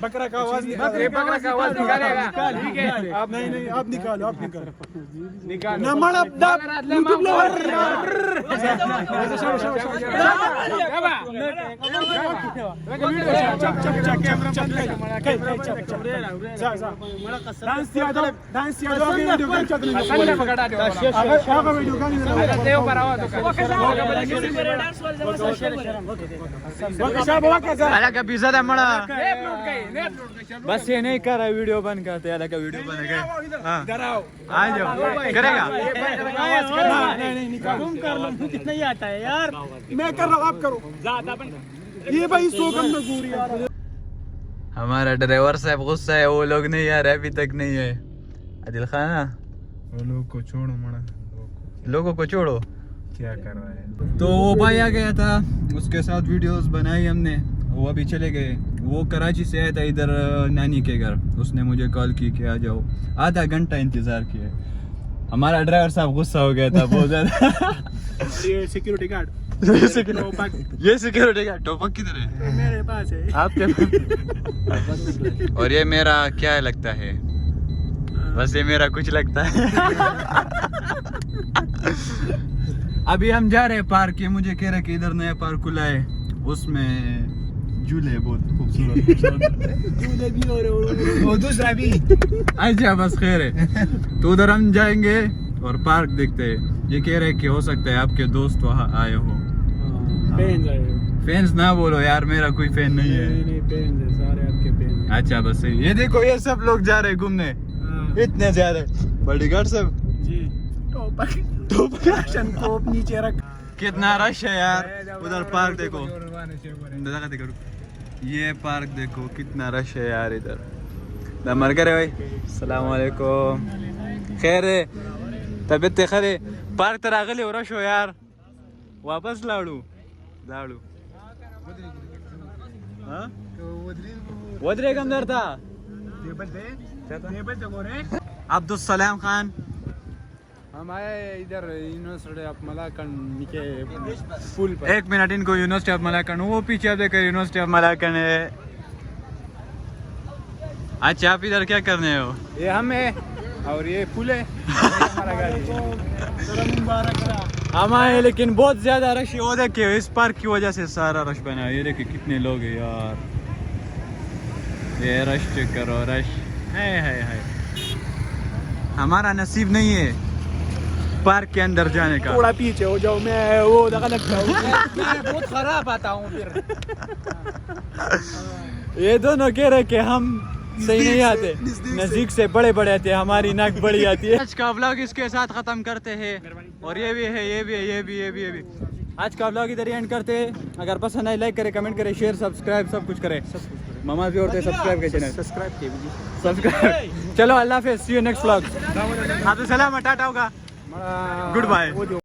बकरा का आवाज बकरा का आवाज निकालेगा ठीक है आप नहीं आप निकालो ना मड़ा यूट्यूब बस ये नहीं कर रहा वीडियो बंद करते अलग का वीडियो बन गया आ जाओ करेगा तुम कर लो मुझे नहीं आता है यार मैं कर रहा हूँ आप करो ये भाई सोगम में गोरी यार हमारा ड्राइवर साहब गुस्सा है वो लोग नहीं आ रहे अभी तक नहीं है आदिल खान वो लोग को छोड़ो मड़ा लोगों को छोड़ो क्या कर रहा है तो वो भाई आ गया था उसके साथ वीडियोस बनाई हमने वो अभी चले गए वो कराची से आया था इधर नानी के घर उसने मुझे कॉल की कि आ जाओ आधा घंटा इंतज़ार किया हमारा ड्राइवर साहब गुस्सा हो गया था बहुत ज़्यादा ये सिक्योरिटी गार्ड ये सिक्योरिटी गार्ड टोपक किधर है मेरे पास है आपके और ये मेरा क्या लगता है बस ये मेरा कुछ लगता है अभी हम जा रहे हैं पार्क ये मुझे कह रहे कि इधर नया पार्क खुला है उसमें झूले बहुत खूबसूरत झूले भी हो रहे वो दूसरा भी अच्छा बस खैर है तो उधर हम जाएंगे और पार्क देखते हैं ये कह रहे कि हो सकता है आपके दोस्त वहाँ आए हो फैंस ना बोलो यार मेरा कोई फैन नहीं है सारे आपके पेन अच्छा बस सही ये देखो ये सब लोग जा रहे हैं घूमने इतने ज्यादा बॉडीगार्ड सब जी टोप नीचे रख कितना रश है यार उधर पार्क देखो ये पार्क देखो कितना रश है यार इधर दमर करे भाई अस्सलाम वालेकुम खैर है तबीयत खैर पार्क तरह गले हो रश हो यार वापस लाड़ू हाँ वदरे कम दर था अब्दुल सलाम खान हम आए इधर यूनिवर्सिटी ऑफ मलाकन के पुल पर एक मिनट इनको यूनिवर्सिटी ऑफ मलाकन वो पीछे आप देखकर यूनिवर्सिटी ऑफ मलाकन है अच्छा आप इधर क्या करने हो ये हम है और ये पुल है हमारा गाड़ी हम आए लेकिन बहुत ज्यादा रश है वो देखिए इस पार्क की वजह से सारा रश बना है ये देखिए कितने लोग हैं यार ये रश चेक करो रश है हमारा नसीब नहीं है पार्क के अंदर जाने का थोड़ा पीछे हो जाओ मैं वो गलत मैं बहुत खराब आता हूँ फिर ये दोनों कह रहे कि हम सही नहीं आते नजदीक से बड़े बड़े आते हमारी नाक बड़ी आती है आज का व्लॉग इसके साथ खत्म करते हैं और ये भी है आज का व्लॉग इधर एंड करते हैं अगर पसंद आए लाइक करें कमेंट करें शेयर सब्सक्राइब सब कुछ करें मामा भी और सब्सक्राइब के चैनल सब्सक्राइब चलो अल्लाह हाफिज़ सी यू नेक्स्ट व्लॉग आपसे सलाम टाटा होगा गुड बाय